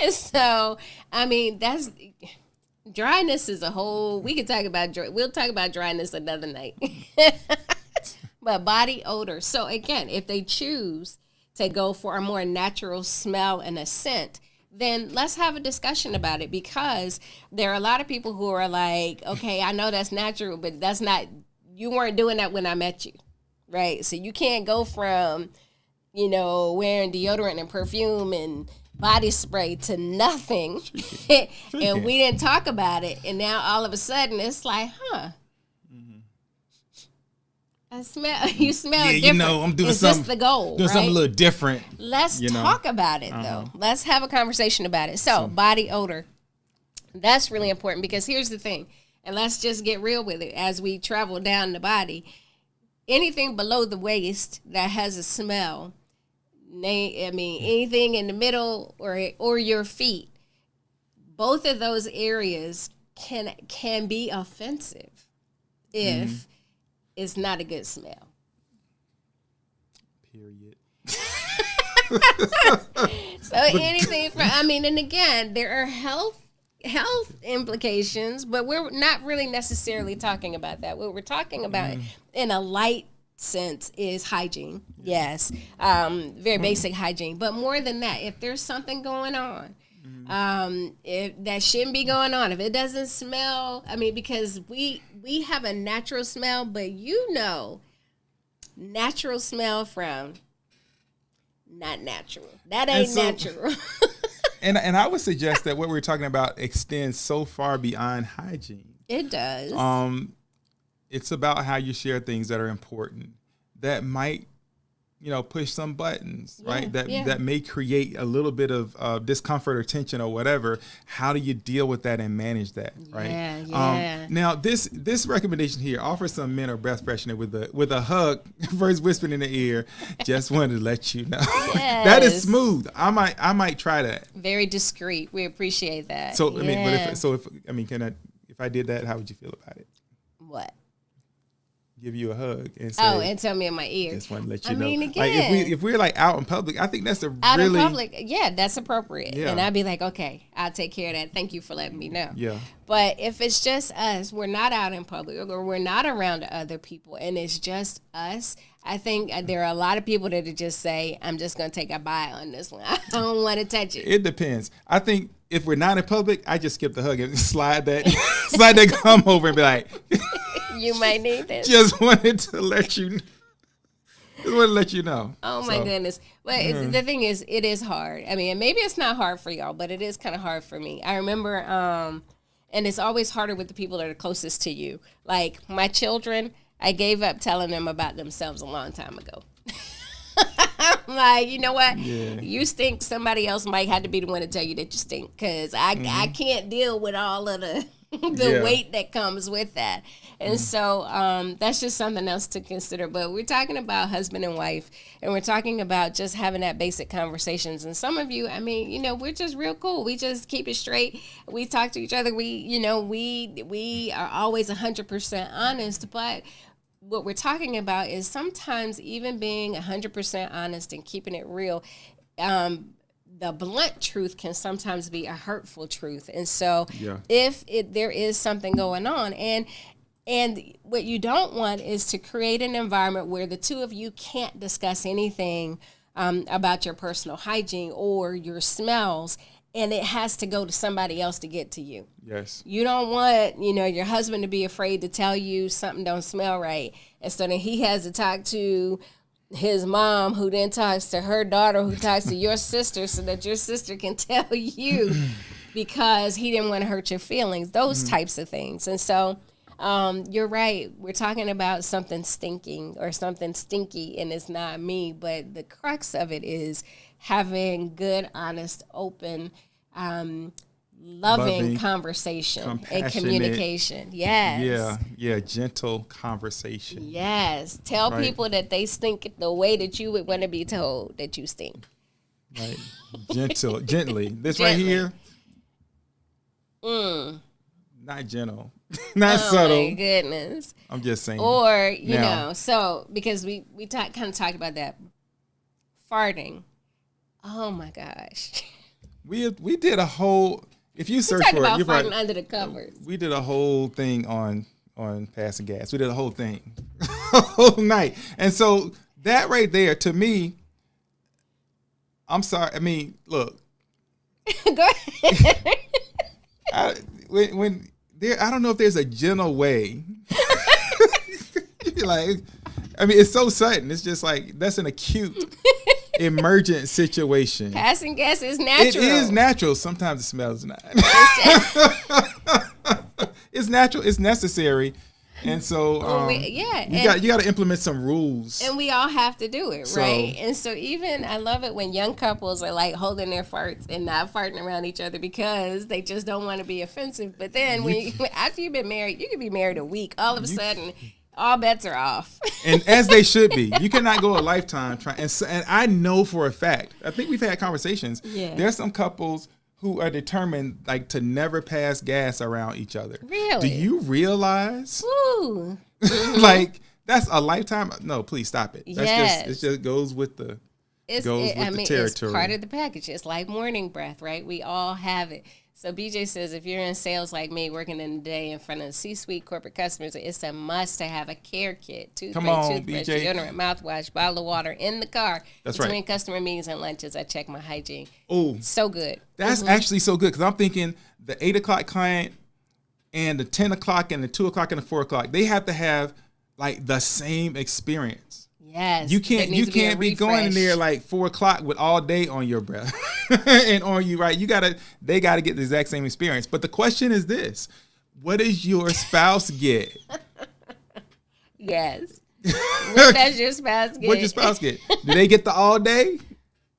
And so, I mean, that's... Dryness is a whole, we could talk about, we'll talk about dryness another night. But body odor. So again, if they choose to go for a more natural smell and a scent, then let's have a discussion about it, because there are a lot of people who are like, okay, I know that's natural, but that's not, you weren't doing that when I met you, right? So you can't go from, wearing deodorant and perfume and body spray to nothing. And we didn't talk about it. And now all of a sudden it's like, I smell, you smell different. I'm doing Is something. This the goal, doing right? something a little different. Let's talk about it though. Let's have a conversation about it. So body odor, that's really important, because here's the thing, and let's just get real with it as we travel down the body. Anything below the waist that has a smell, anything in the middle or your feet, both of those areas can be offensive if it's not a good smell. Period. So anything from, and again, there are health implications, but we're not really necessarily talking about that. What we're talking about in a light sense is hygiene. Yes. Very basic hygiene. But more than that, if there's something going on, if that shouldn't be going on, if it doesn't smell, because we have a natural smell, but natural smell from not natural. That ain't natural. And I would suggest that what we're talking about extends so far beyond hygiene. It does. It's about how you share things that are important that might, push some buttons, right? That may create a little bit of discomfort or tension or whatever. How do you deal with that and manage that, right? Yeah. Now, this recommendation here, offer some men a breath freshener with a hug, first whispering in the ear. Just wanted to let you know. Yes. That is smooth. I might try that. Very discreet. We appreciate that. So if I did that, how would you feel about it? What? Give you a hug and say, and tell me in my ear. Just want to let you know. Again, like if we're like out in public, I think that's out in public. Yeah, that's appropriate. Yeah. And I'd be like, okay, I'll take care of that. Thank you for letting me know. Yeah. But if it's just us, we're not out in public or we're not around other people, and it's just us, I think there are a lot of people that just say, I'm just going to take a bite on this one. I don't want to touch it. It depends. I think if we're not in public, I just skip the hug and slide that gum over and be like, you might need this. Just wanted to let you know. Oh my goodness. But the thing is, it is hard. Maybe it's not hard for y'all, but it is kind of hard for me. I remember, and it's always harder with the people that are closest to you. Like my children, I gave up telling them about themselves a long time ago. I'm like, you know what? Yeah. You stink. Somebody else might have to be the one to tell you that you stink, because I can't deal with all of the weight that comes with that. And so that's just something else to consider. But we're talking about husband and wife, and we're talking about just having that basic conversations. And some of you, we're just real cool. We just keep it straight. We talk to each other. We are always 100% honest, but what we're talking about is sometimes even being 100% honest and keeping it real, the blunt truth can sometimes be a hurtful truth. And so if there is something going on, and what you don't want is to create an environment where the two of you can't discuss anything about your personal hygiene or your smells, and it has to go to somebody else to get to you. Yes. You don't want, your husband to be afraid to tell you something don't smell right. And so then he has to talk to his mom, who then talks to her daughter, who talks to your sister, so that your sister can tell you because he didn't want to hurt your feelings, those types of things. And so you're right. We're talking about something stinking or something stinky, and it's not me. But the crux of it is having good, honest, open, loving conversation and communication. Yes. Yeah, gentle conversation. Yes. Tell people that they stink the way that you would want to be told that you stink. Right. Gently. This right here. Not gentle. Not subtle. Oh my goodness. I'm just saying. Or, so because we kind of talked about that. Farting. Oh my gosh. We did a whole, if you search for it, you're farting under the covers. We did a whole thing on passing gas. We did a whole thing. A whole night. And so that right there, to me, I'm sorry. I mean, look. Go ahead. I don't know if there's a gentle way. It's so sudden. It's just like, that's an acute emergent situation. Passing gas is natural. It is natural. Sometimes it smells not. It's natural. It's necessary. And so you got to implement some rules. And we all have to do it, right? And so even, I love it when young couples are like holding their farts and not farting around each other because they just don't want to be offensive. But then after you've been married, you could be married a week. All of a sudden, all bets are off. And as they should be. You cannot go a lifetime trying. And I know for a fact, I think we've had conversations. Yeah. There's some couples who are determined to never pass gas around each other. Really? Do you realize? Ooh. That's a lifetime. No, please stop it. It just goes with the territory. It's part of the package. It's like morning breath, right? We all have it. So BJ says, if you're in sales like me, working in the day in front of C-suite corporate customers, it's a must to have a care kit, toothpaste, deodorant, mouthwash, bottle of water in the car. That's between customer meetings and lunches. I check my hygiene. Oh, so good. That's actually so good because I'm thinking the 8 o'clock client and the 10 o'clock and the 2 o'clock and the 4 o'clock, they have to have the same experience. Yes. You can't be going in there 4 o'clock with all day on your breath and on you, right? They gotta get the exact same experience. But the question is this: what does your spouse get? Yes. What does your spouse get? What does your spouse get? Do they get the all day?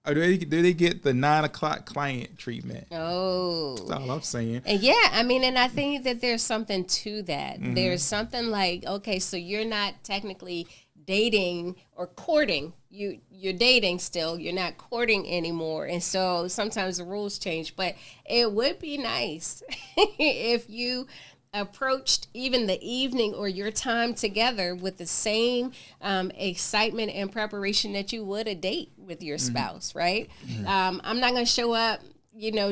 Or do they get the 9 o'clock client treatment? Oh. That's all I'm saying. And and I think that there's something to that. Mm-hmm. There's something like, okay, so you're not technically dating or courting. You're dating still. You're not courting anymore. And so sometimes the rules change. But it would be nice if you approached even the evening or your time together with the same excitement and preparation that you would a date with your spouse, right? Mm-hmm. I'm not going to show up,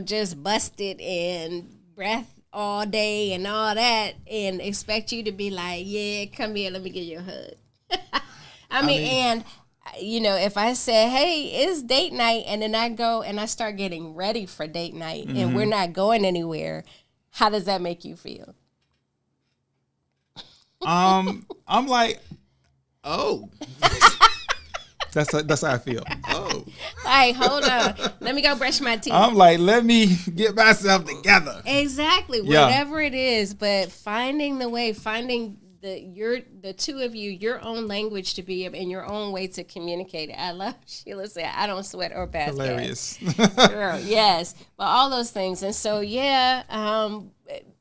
just busted and breath all day and all that and expect you to be like, yeah, come here, let me give you a hug. I mean, if I say, hey, it's date night, and then I go and I start getting ready for date night and we're not going anywhere, how does that make you feel? I'm like, oh. That's how I feel. Oh. Like, hold on. Let me go brush my teeth. I'm like, let me get myself together. Exactly. Yeah. Whatever it is, but finding the way, the two of you, your own language to be in your own way to communicate it. I love Sheila said, I don't sweat or pass hilarious. Girl, yes. But all those things. And so,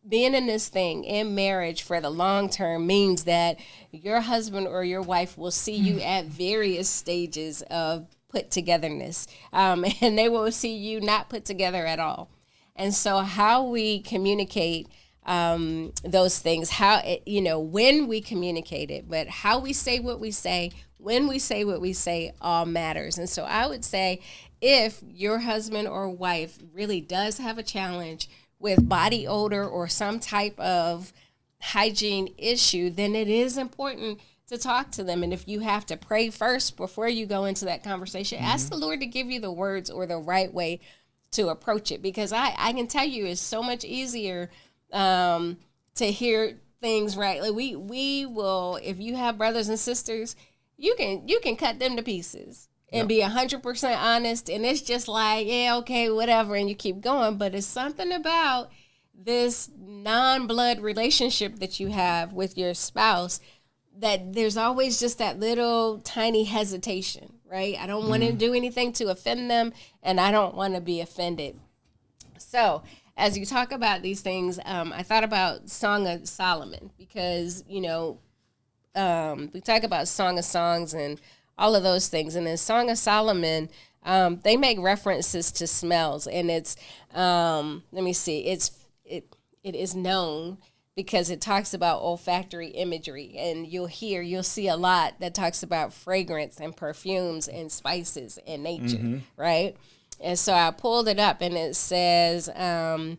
being in this thing in marriage for the long term means that your husband or your wife will see you at various stages of put togetherness. And they will see you not put together at all. And so how we communicate those things, how when we communicate it, but how we say what we say, when we say what we say, all matters. And so I would say, if your husband or wife really does have a challenge with body odor or some type of hygiene issue, then it is important to talk to them. And if you have to pray first before you go into that conversation, ask the Lord to give you the words or the right way to approach it. Because I can tell you, it's so much easier to hear things right. Like we will, if you have brothers and sisters, you can cut them to pieces and be 100% honest. And it's just like, yeah, okay, whatever. And you keep going. But it's something about this non-blood relationship that you have with your spouse that there's always just that little tiny hesitation, right? I don't want to do anything to offend them, and I don't want to be offended. So as you talk about these things, I thought about Song of Solomon, because, we talk about Song of Songs and all of those things. And in Song of Solomon, they make references to smells, and it's, let me see, it is known because it talks about olfactory imagery, and you'll see a lot that talks about fragrance and perfumes and spices and nature, right? And so I pulled it up, and it says, the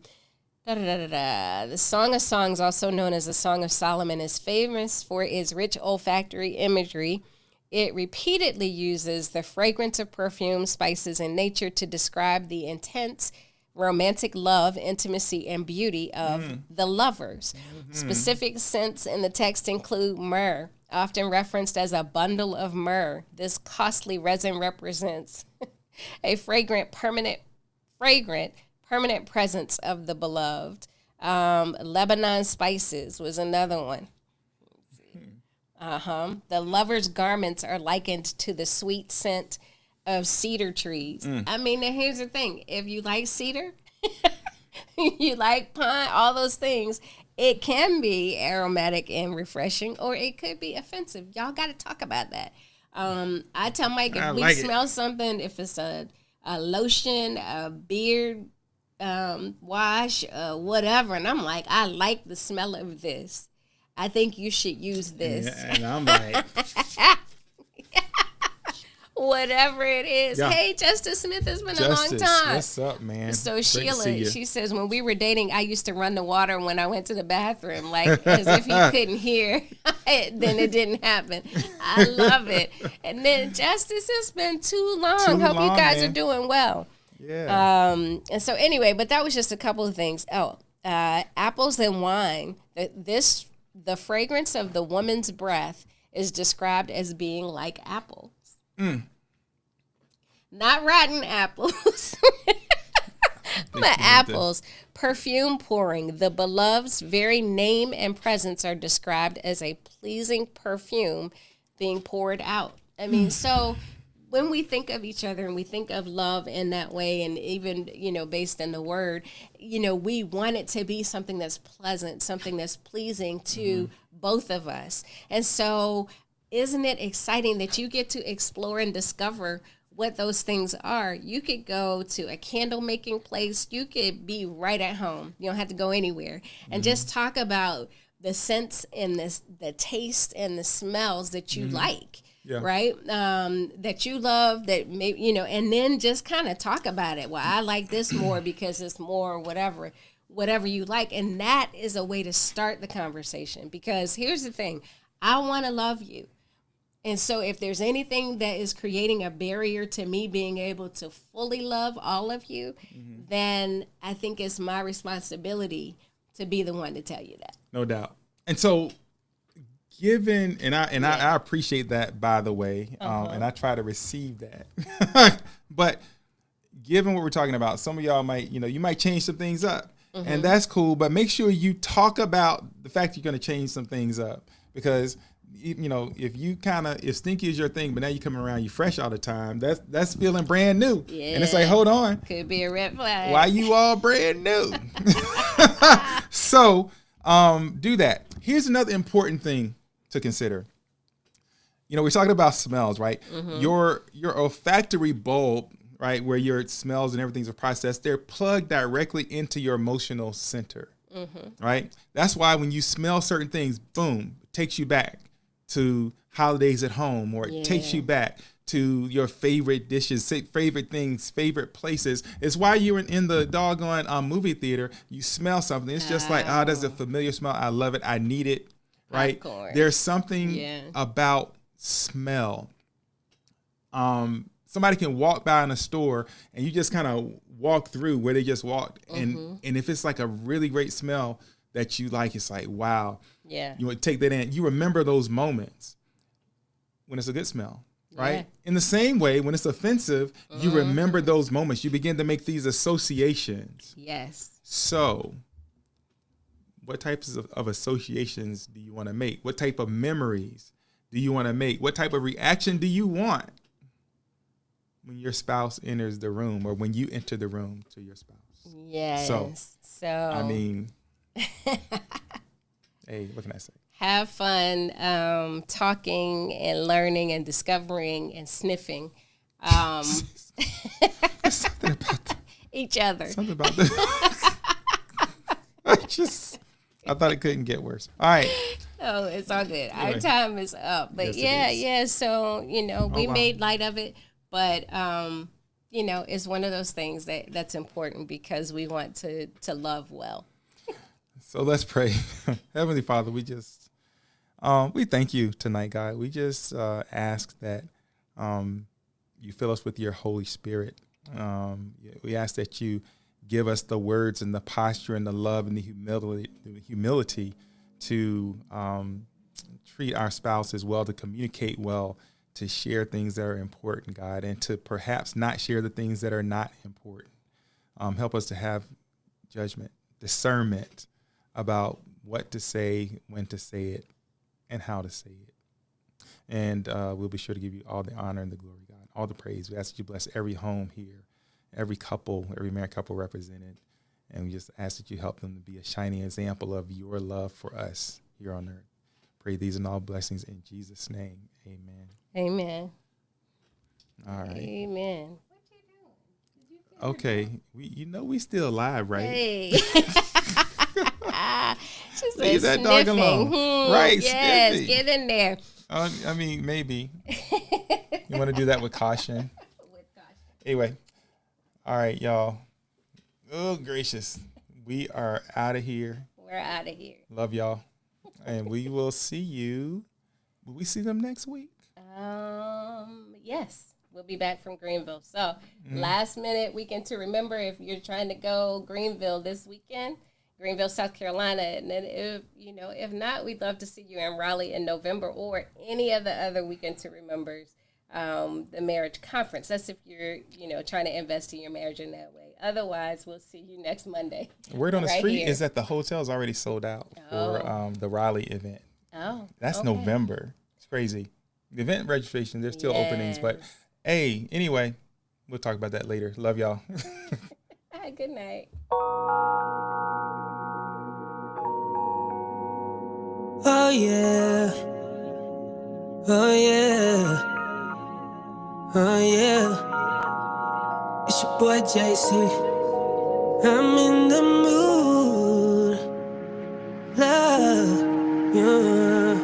Song of Songs, also known as the Song of Solomon, is famous for its rich olfactory imagery. It repeatedly uses the fragrance of perfume, spices, and nature to describe the intense romantic love, intimacy, and beauty of the lovers. Specific scents in the text include myrrh, often referenced as a bundle of myrrh. This costly resin represents a permanent presence of the beloved. Lebanon spices was another one. The lover's garments are likened to the sweet scent of cedar trees. I mean, and here's the thing. If you like cedar, you like pine, all those things, it can be aromatic and refreshing, or it could be offensive. Y'all got to talk about that. I tell Mike, if we smell something, if it's a lotion, a beard wash, whatever, and I'm like, I like the smell of this, I think you should use this. Yeah, and I'm like... Whatever it is. Yeah. Hey, Justice Smith, it's been a long time. What's up, man? So great Sheila, she says, when we were dating, I used to run the water when I went to the bathroom, like as if you couldn't hear. Then it didn't happen. I love it. And then Justice, it's been too long. Hope you guys are doing well. Yeah. And so anyway, but that was just a couple of things. Apples and wine. The fragrance of the woman's breath is described as being like apples. Not rotten apples, but apples. Perfume pouring. The beloved's very name and presence are described as a pleasing perfume being poured out. I mean, so when we think of each other and we think of love in that way, and even, based in the word, we want it to be something that's pleasant, something that's pleasing to both of us. And so isn't it exciting that you get to explore and discover what those things are? You could go to a candle making place. You could be right at home. You don't have to go anywhere. And just talk about the scents and the taste and the smells that you like, right? That you love, that maybe, and then just kind of talk about it. Well, I like this more because it's more whatever you like. And that is a way to start the conversation, because here's the thing. I want to love you. And so if there's anything that is creating a barrier to me being able to fully love all of you, then I think it's my responsibility to be the one to tell you that. No doubt. And so given, I appreciate that, by the way, and I try to receive that. But given what we're talking about, some of y'all might, you might change some things up. And that's cool. But make sure you talk about the fact you're going to change some things up, because if stinky is your thing, but now you coming around, you fresh all the time, that's feeling brand new. Yeah. And it's like, hold on. Could be a red flag. Why you all brand new? So do that. Here's another important thing to consider. We're talking about smells, right? Your olfactory bulb, right, where your smells and everything's processed, they're plugged directly into your emotional center. right? That's why when you smell certain things, boom, it takes you back to holidays at home, or it takes you back to your favorite dishes, favorite things, favorite places. It's why you're in the doggone movie theater, you smell something. It's just like, that's a familiar smell. I love it. I need it, right? There's something about smell. Somebody can walk by in a store and you just kind of walk through where they just walked. And if it's like a really great smell that you like, it's like, wow. Yeah. You would take that in. You remember those moments when it's a good smell, right? Yeah. In the same way, when it's offensive, you remember those moments. You begin to make these associations. Yes. So what types of associations do you want to make? What type of memories do you want to make? What type of reaction do you want when your spouse enters the room, or when you enter the room to your spouse? Yes. So I mean, hey, what can I say? Have fun talking and learning and discovering and sniffing something about that. Each other. Something about that. I thought it couldn't get worse. All right. Oh, it's all good. Anyway. Our time is up. But yes, so, we made light of it. But, it's one of those things that's important because we want to love well. So let's pray. Heavenly Father, we just, we thank you tonight, God. We just ask that you fill us with your Holy Spirit. We ask that you give us the words and the posture and the love and the humility to treat our spouses well, to communicate well, to share things that are important, God, and to perhaps not share the things that are not important. Help us to have judgment, discernment about what to say, when to say it, and how to say it. And we'll be sure to give you all the honor and the glory, God, all the praise. We ask that you bless every home here, every couple, every married couple represented. And we just ask that you help them to be a shining example of your love for us here on earth. Pray these and all blessings in Jesus' name. Amen. Amen. All right. Amen. What you doing? Okay. We still alive, right? Hey. Leave that dog alone. Right. Yes, Skippy. Get in there. I mean, maybe. You want to do that with caution? Anyway. All right, y'all. Oh, gracious. We are out of here. We're out of here. Love y'all. And we will see you. Will we see them next week? Yes. We'll be back from Greenville. So, last minute weekend to remember, if you're trying to go Greenville this weekend, Greenville, South Carolina. And then if not, we'd love to see you in Raleigh in November, or any of the other weekend to remembers. The marriage conference. That's if you're, trying to invest in your marriage in that way. Otherwise, we'll see you next Monday. Word on the street is that the hotel's already sold out for the Raleigh event. Oh, that's November. It's crazy. The event registration, there's still openings, but hey, anyway, we'll talk about that later. Love y'all. All right, good night. Oh yeah. Oh yeah. Oh yeah, it's your boy JC. I'm in the mood, love, yeah.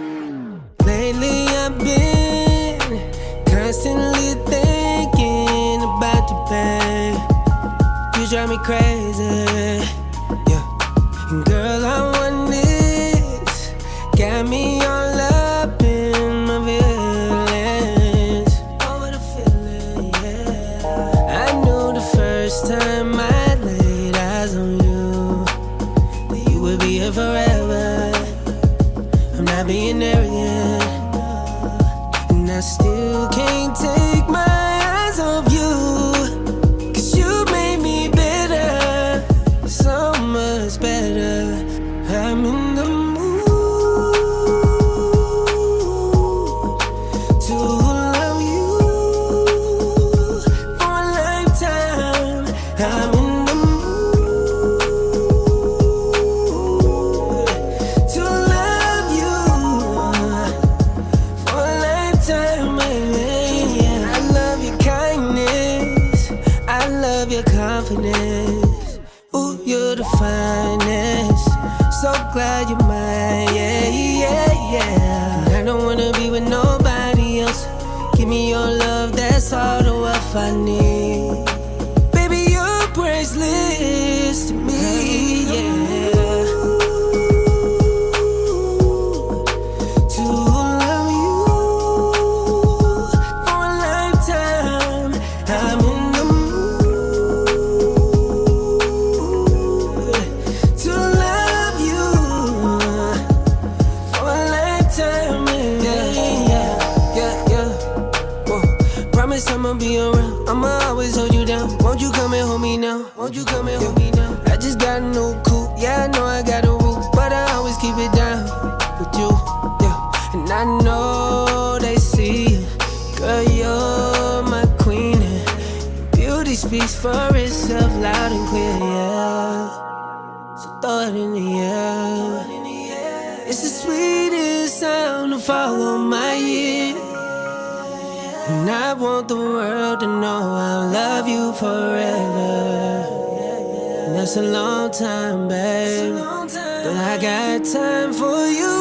Lately I've been constantly thinking about you, babe. You drive me crazy, yeah. And girl, I want this, got me all up in my feelings. First time I laid eyes on you, that you would be here forever. I'm not being arrogant, and I still can't take my eyes off you, 'cause you made me better, so much better. I'm in the mood to love you for a lifetime. I'm in the mood to love you for a lifetime, baby. I love your kindness, I love your confidence. Ooh, you're the finest. glad you're mine, yeah, yeah, yeah. And I don't wanna be with nobody else. Give me your love, that's all the wealth I need. Baby, you're priceless to me, yeah. To love you for a lifetime, I'm in the mood to love you for a lifetime, yeah. Whoa. Promise I'ma be around, I'ma always hold you down. Won't you come and hold me now? Won't you come and hold me now? I just got a new coupe, yeah, I know I got a roof, but I always keep it down with you, yeah. And I know they see you, girl, you're my queen, and beauty speaks for itself loud and clear, yeah. So throw it in the air. It's the sweetest sound to follow my ear. And I want the world to know I'll love you forever. And that's a long time, babe. But I got time for you.